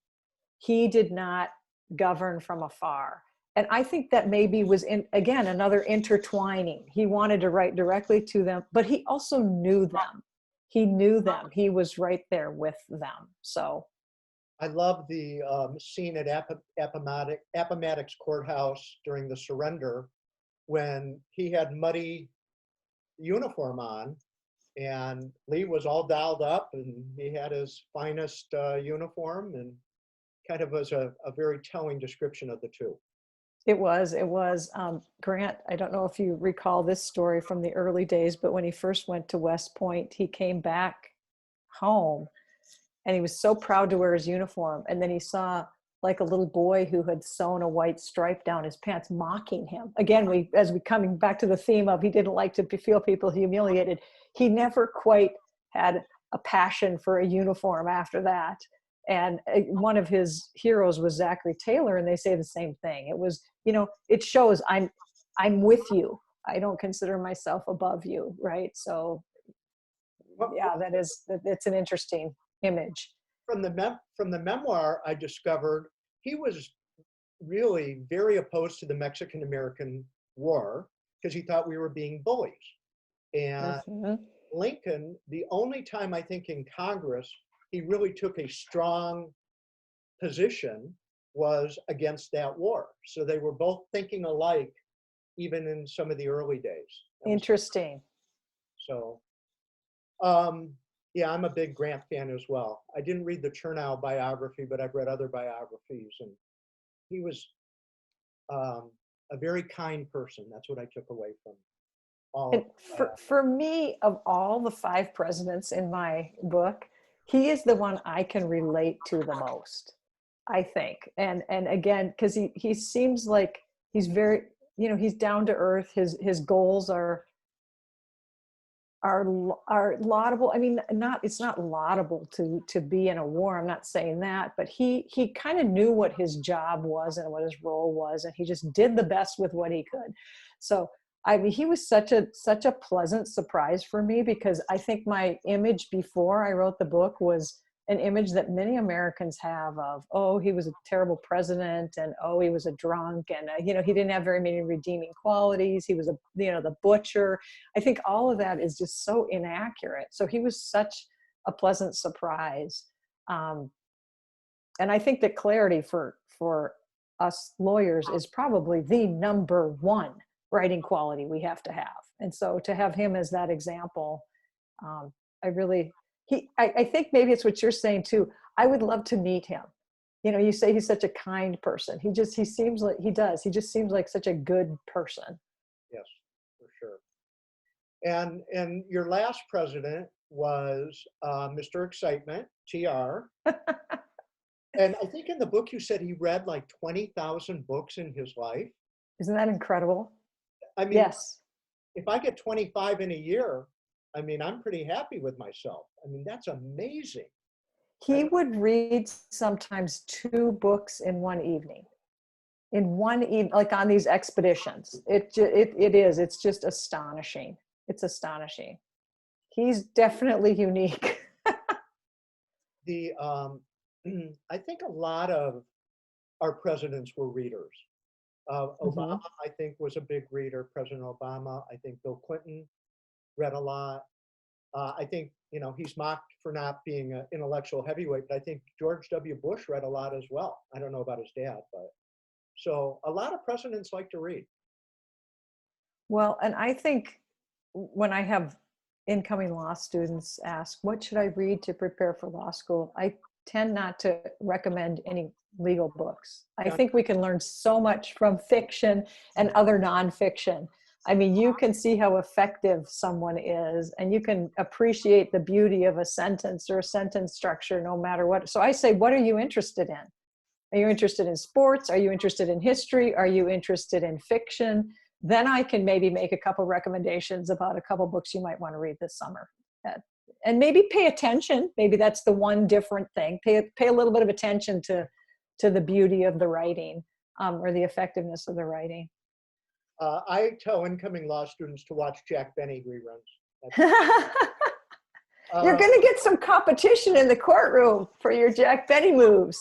He did not govern from afar. And I think that maybe was, again, another intertwining. He wanted to write directly to them, but he also knew them. He knew them. He was right there with them. So I love the scene at Appomattox Courthouse during the surrender when he had muddy uniform on and Lee was all dialed up and he had his finest uniform, and kind of was a very telling description of the two. It was Grant. I don't know if you recall this story from the early days, but when he first went to West Point, he came back home and he was so proud to wear his uniform. And then he saw like a little boy who had sewn a white stripe down his pants, mocking him. Again, as we coming back to the theme of he didn't like to feel people humiliated. He never quite had a passion for a uniform after that. And one of his heroes was Zachary Taylor, and they say the same thing. It was, it shows I'm with you. I don't consider myself above you, right? So, yeah, it's an interesting image. From the memoir, I discovered he was really very opposed to the Mexican-American War because he thought we were being bullies. And Lincoln, the only time I think in Congress he really took a strong position was against that war. So they were both thinking alike, even in some of the early days. Interesting. So, yeah, I'm a big Grant fan as well. I didn't read the Chernow biography, but I've read other biographies, and he was a very kind person. That's what I took away from all. And for me, of all the 5 presidents in my book, he is the one I can relate to the most, I think. And again, because he seems like he's very, he's down to earth. His goals are laudable. I mean, it's not laudable to be in a war. I'm not saying that, but he kind of knew what his job was and what his role was, and he just did the best with what he could. So I mean, he was such a pleasant surprise for me, because I think my image before I wrote the book was an image that many Americans have of, oh, he was a terrible president, and oh, he was a drunk, and he didn't have very many redeeming qualities. He was the butcher. I think all of that is just so inaccurate. So he was such a pleasant surprise, and I think that clarity for us lawyers is probably the number one writing quality we have to have. And so to have him as that example, I think maybe it's what you're saying too. I would love to meet him. You say he's such a kind person. He just seems like such a good person. Yes, for sure. And your last president was Mr. Excitement, TR. And I think in the book you said he read like 20,000 books in his life. Isn't that incredible? I mean, Yes. if I get 25 in a year, I mean, I'm pretty happy with myself. I mean, that's amazing. He would read sometimes 2 books in one evening. In one evening, like on these expeditions. It is. It's just astonishing. It's astonishing. He's definitely unique. The I think a lot of our presidents were readers. Obama, I think, was a big reader. President Obama. I think Bill Clinton read a lot. I think, you know, he's mocked for not being an intellectual heavyweight, but I think George W. Bush read a lot as well. I don't know about his dad, but so a lot of presidents like to read. Well, and I think when I have incoming law students ask, what should I read to prepare for law school? I tend not to recommend any legal books. I think we can learn so much from fiction and other nonfiction. I mean, you can see how effective someone is, and you can appreciate the beauty of a sentence or a sentence structure no matter what. So I say, what are you interested in? Are you interested in sports? Are you interested in history? Are you interested in fiction? Then I can maybe make a couple recommendations about a couple books you might want to read this summer. And maybe pay attention. Maybe that's the one different thing. Pay a little bit of attention to the beauty of the writing, or the effectiveness of the writing. I tell incoming law students to watch Jack Benny reruns. You're going to get some competition in the courtroom for your Jack Benny moves.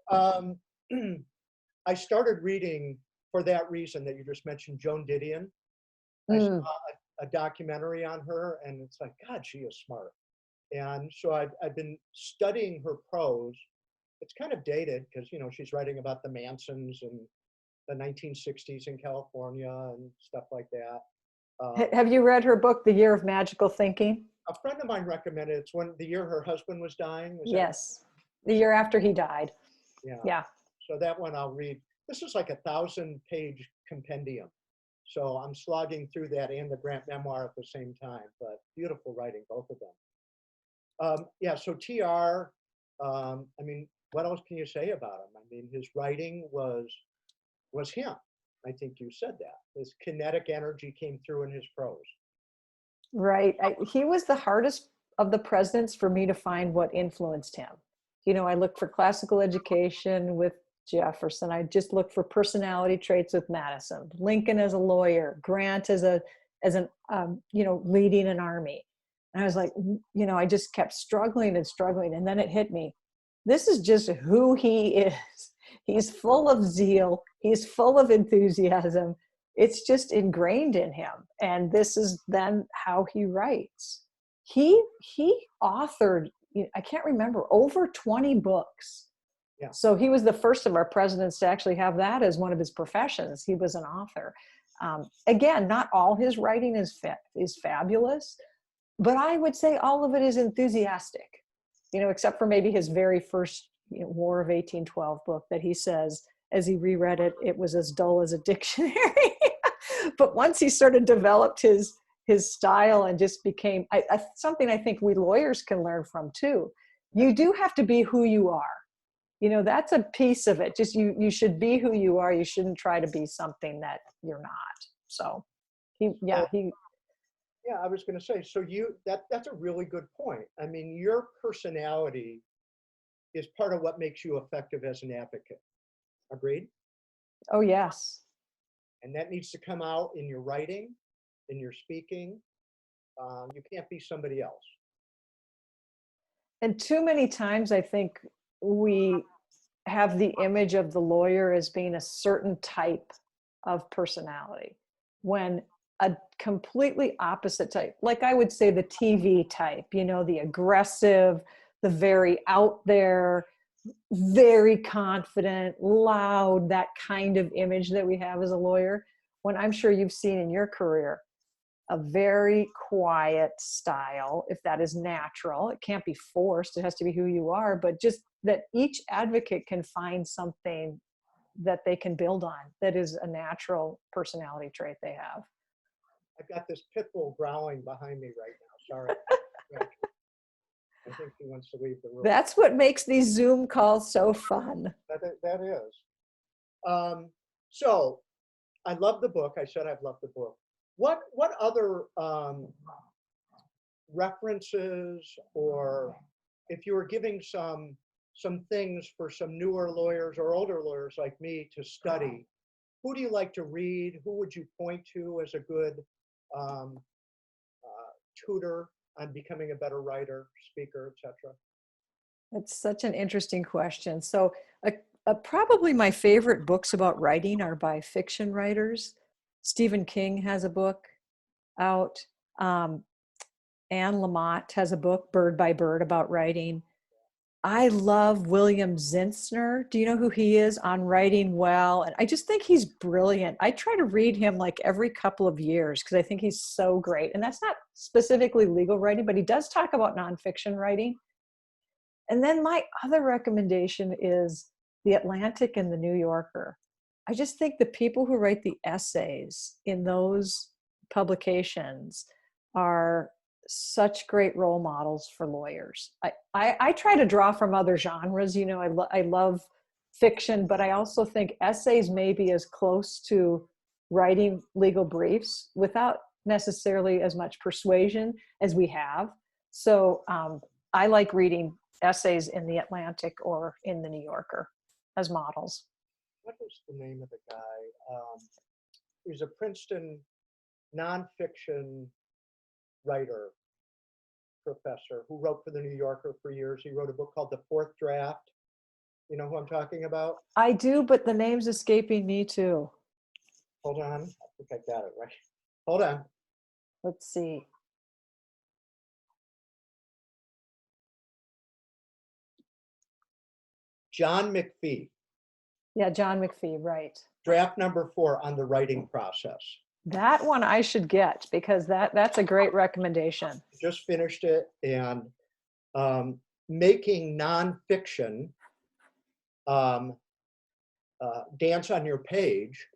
I started reading, for that reason that you just mentioned, Joan Didion. I saw a documentary on her, and it's like, God, she is smart. And so I've been studying her prose. It's kind of dated because, you know, she's writing about the Mansons and the 1960s in California and stuff like that. Have you read her book, The Year of Magical Thinking? A friend of mine recommended it. It's when the year her husband was dying. Yes, the year after he died. Yeah. So that one I'll read. This is like a 1,000-page compendium. So I'm slogging through that and the Grant memoir at the same time, but beautiful writing, both of them. So TR, I mean, what else can you say about him? I mean, his writing was him. I think you said that. His kinetic energy came through in his prose. Right. He was the hardest of the presidents for me to find what influenced him. You know, I looked for classical education with Jefferson. I just looked for personality traits with Madison, Lincoln as a lawyer, Grant as an leading an army. And I was like, you know, I just kept struggling. And then it hit me. This is just who he is. He's full of zeal. He's full of enthusiasm. It's just ingrained in him. And this is then how he writes. He authored, I can't remember, over 20 books. Yeah. So he was the first of our presidents to actually have that as one of his professions. He was an author. Again, not all his writing is fabulous, but I would say all of it is enthusiastic, you know, except for maybe his very first War of 1812 book that he says, as he reread it, it was as dull as a dictionary. But once he sort of developed his style and just became something I think we lawyers can learn from too. You do have to be who you are. You know, that's a piece of it. Just you should be who you are. You shouldn't try to be something that you're not. So I was going to say, so that's a really good point. I mean, your personality is part of what makes you effective as an advocate. Agreed? Oh, yes. And that needs to come out in your writing, in your speaking. You can't be somebody else. And too many times I think we have the image of the lawyer as being a certain type of personality, when a completely opposite type, like I would say the TV type, you know, the aggressive, the very out there, very confident, loud, that kind of image that we have as a lawyer, when I'm sure you've seen in your career a very quiet style, if that is natural. It can't be forced. It has to be who you are, but just that each advocate can find something that they can build on that is a natural personality trait they have. I've got this pit bull growling behind me right now. Sorry. I think he wants to leave the room. That's what makes these Zoom calls so fun. That is. So I love the book. I said I've loved the book. What other references, or if you were giving some things for some newer lawyers or older lawyers like me to study, who do you like to read? Who would you point to as a good tutor on becoming a better writer, speaker, etc.? That's such an interesting question. So probably my favorite books about writing are by fiction writers. Stephen King has a book out. Anne Lamott has a book, Bird by Bird, about writing. I love William Zinsner. Do you know who he is? On writing well. And I just think he's brilliant. I try to read him like every couple of years because I think he's so great. And that's not specifically legal writing, but he does talk about nonfiction writing. And then my other recommendation is The Atlantic and The New Yorker. I just think the people who write the essays in those publications are such great role models for lawyers. I try to draw from other genres. You know, I love fiction, but I also think essays may be as close to writing legal briefs without necessarily as much persuasion as we have. So I like reading essays in The Atlantic or in The New Yorker as models. What is the name of the guy? He's a Princeton nonfiction writer, professor who wrote for The New Yorker for years. He wrote a book called The Fourth Draft. You know who I'm talking about? I do, but the name's escaping me too. Hold on. I think I got it right. Hold on. Let's see. John McPhee. Yeah, John McPhee, right. Draft number 4 on the writing process. That one I should get because that's a great recommendation. Just finished it, and making nonfiction dance on your page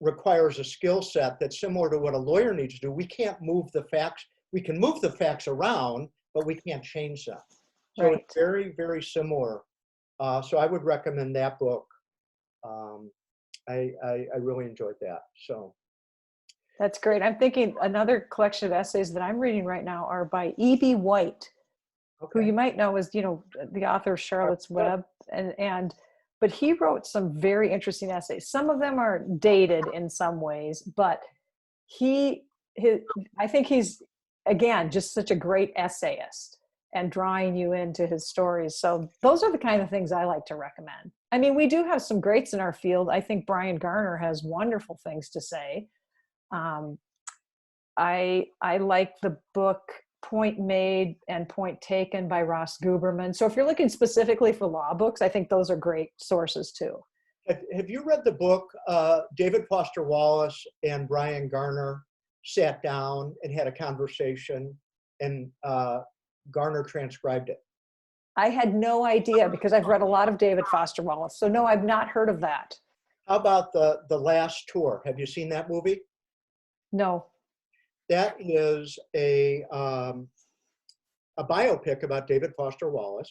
requires a skill set that's similar to what a lawyer needs to do. We can't move the facts. We can move the facts around, but we can't change them. So Right. It's very, very similar. So I would recommend that book. I really enjoyed that. So That's great. I'm thinking another collection of essays that I'm reading right now are by E.B. White, who you might know as, you know, the author of Charlotte's Web, but he wrote some very interesting essays. Some of them are dated in some ways, but I think he's, again, just such a great essayist and drawing you into his stories. So those are the kind of things I like to recommend. I mean, we do have some greats in our field. I think Brian Garner has wonderful things to say. I like the book Point Made and Point Taken by Ross Guberman. So if you're looking specifically for law books, I think those are great sources too. Have you read the book, David Foster Wallace and Brian Garner sat down and had a conversation, and Garner transcribed it? I had no idea because I've read a lot of David Foster Wallace. So no, I've not heard of that. How about the Last Tour? Have you seen that movie? No. That is a biopic about David Foster Wallace,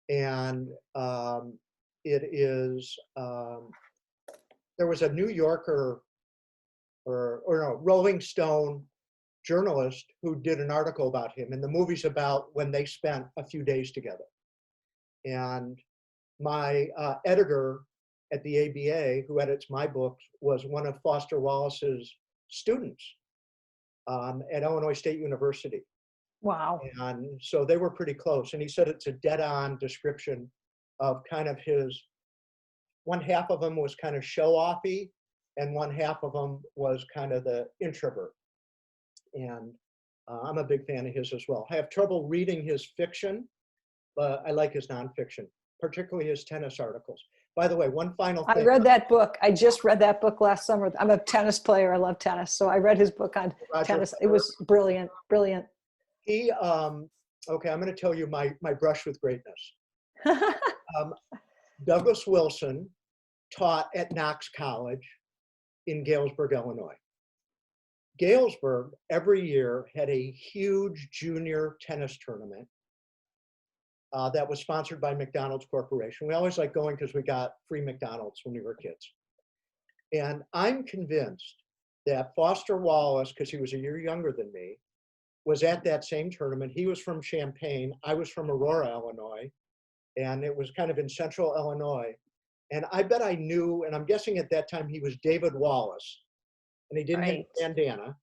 and it is there was a New Yorker or no, Rolling Stone journalist who did an article about him, and the movie's about when they spent a few days together. And my editor at the ABA, who edits my books, was one of Foster Wallace's students at Illinois State University. Wow. And so they were pretty close. And he said it's a dead-on description of kind of his, one half of him was kind of show-offy, and one half of him was kind of the introvert. And I'm a big fan of his as well. I have trouble reading his fiction, but I like his nonfiction, particularly his tennis articles. By the way, one final thing. I read that book. I just read that book last summer. I'm a tennis player. I love tennis. So I read his book on tennis. It was brilliant, brilliant. He, okay, I'm going to tell you my brush with greatness. Douglas Wilson taught at Knox College in Galesburg, Illinois. Galesburg every year had a huge junior tennis tournament that was sponsored by McDonald's Corporation. We always like going because we got free McDonald's when we were kids. And I'm convinced that Foster Wallace, because he was a year younger than me, was at that same tournament. He was from Champaign. I was from Aurora, Illinois. And it was kind of in central Illinois. And I bet I knew, and I'm guessing at that time he was David Wallace. And he didn't have a bandana.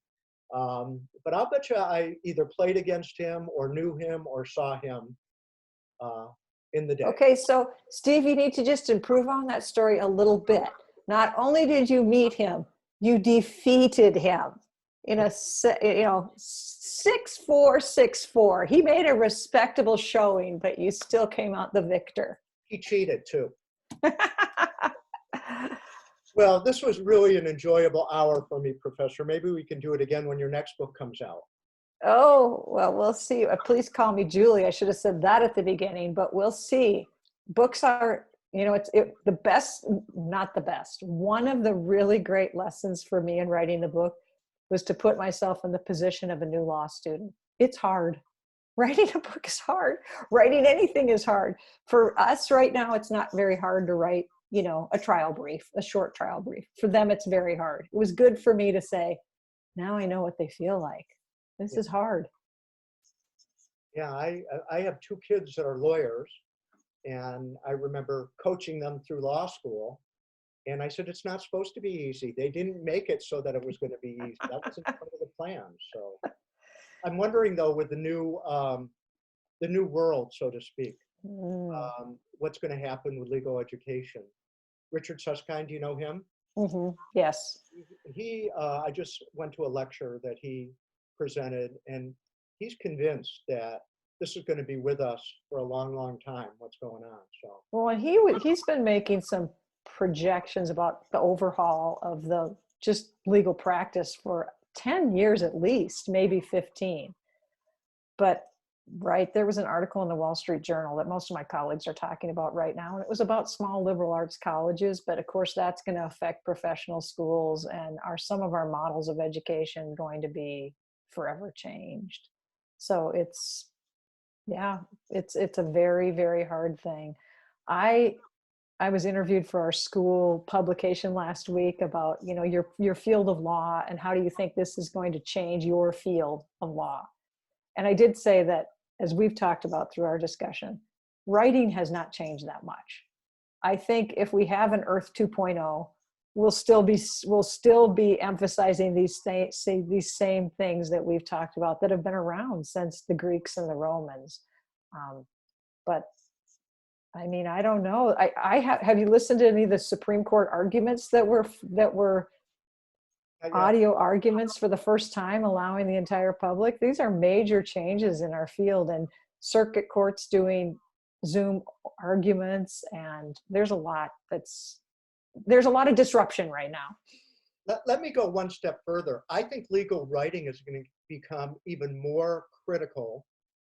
But I'll bet you I either played against him or knew him or saw him in the day. Okay, so Steve, you need to just improve on that story a little bit. Not only did you meet him, you defeated him in a 6'4", 6'4". He made a respectable showing, but you still came out the victor. He cheated too. Well, this was really an enjoyable hour for me, Professor. Maybe we can do it again when your next book comes out. Oh, well, we'll see. Please call me Julie. I should have said that at the beginning, but we'll see. Books are, it's the best, not the best. One of the really great lessons for me in writing the book was to put myself in the position of a new law student. It's hard. Writing a book is hard. Writing anything is hard. For us right now, it's not very hard to write, a trial brief, a short trial brief. For them, it's very hard. It was good for me to say, now I know what they feel like. This is hard. Yeah, I have two kids that are lawyers, and I remember coaching them through law school. And I said, it's not supposed to be easy. They didn't make it so that it was going to be easy. That wasn't part of the plan. So I'm wondering, though, with the new world, so to speak, what's going to happen with legal education. Richard Peskind, do you know him? Mm-hmm. Yes. I just went to a lecture that he presented, and he's convinced that this is going to be with us for a long, long time, what's going on. So, well, and he's been making some projections about the overhaul of the just legal practice for 10 years at least, maybe 15. But there was an article in the Wall Street Journal that most of my colleagues are talking about right now, and it was about small liberal arts colleges. But of course, that's going to affect professional schools, and some of our models of education going to be forever changed. So it's a very, very hard thing. I was interviewed for our school publication last week about, your field of law and how do you think this is going to change your field of law? And I did say that, as we've talked about through our discussion, writing has not changed that much. I think if we have an Earth 2.0, we'll still be emphasizing these same things that we've talked about that have been around since the Greeks and the Romans. But I mean, I don't know. Have you listened to any of the Supreme Court arguments that were audio arguments for the first time, allowing the entire public? These are major changes in our field, and circuit courts doing Zoom arguments, and there's a lot of disruption right now. Let me go one step further. I think legal writing is going to become even more critical,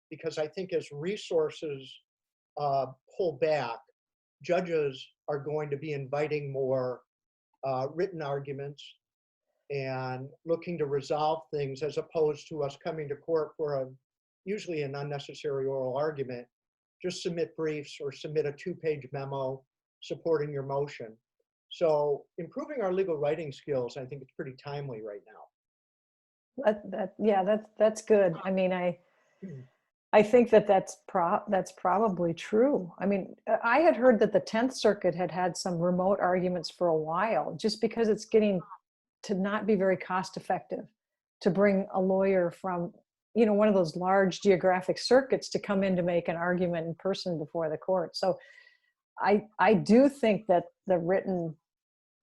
because I think as resources pull back, judges are going to be inviting more written arguments and looking to resolve things, as opposed to us coming to court for usually an unnecessary oral argument. Just submit briefs or submit a 2-page memo supporting your motion. So improving our legal writing skills, I think it's pretty timely right now. That's good. I mean, I think that's probably true. I mean, I had heard that the 10th Circuit had some remote arguments for a while, just because it's getting to not be very cost effective to bring a lawyer from, one of those large geographic circuits to come in to make an argument in person before the court. So I do think that the written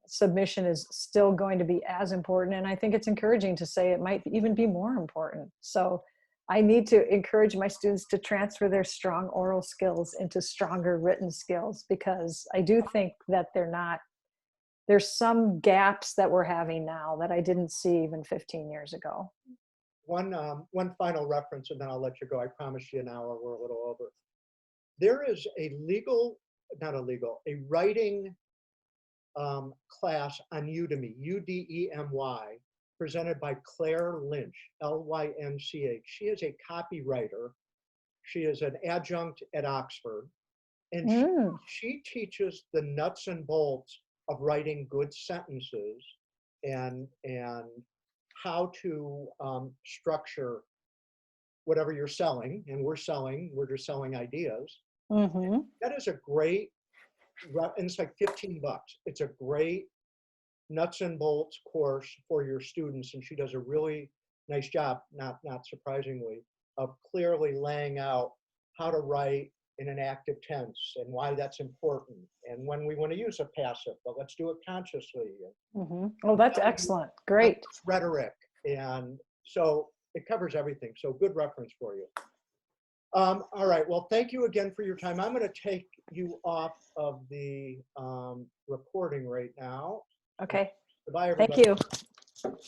submission is still going to be as important. And I think it's encouraging to say it might even be more important. So I need to encourage my students to transfer their strong oral skills into stronger written skills, because I do think that there's some gaps that we're having now that I didn't see even 15 years ago. One final reference, and then I'll let you go. I promised you an hour, we're a little over. There is a writing class on Udemy, Udemy, presented by Claire Lynch, Lynch. She is a copywriter, She is an adjunct at Oxford, and Mm. she teaches the nuts and bolts of writing good sentences and how to structure whatever you're selling. And we're just selling ideas. Mm-hmm. That is a great, and it's like $15. It's a great nuts and bolts course for your students, and she does a really nice job, not surprisingly, of clearly laying out how to write in an active tense and why that's important, and when we want to use a passive, but let's do it consciously. Mm-hmm. Oh, that's excellent. Great. Rhetoric, and so it covers everything. So good reference for you. All right. Well, thank you again for your time. I'm going to take you off of the recording right now. Okay. Goodbye, everybody. Thank you.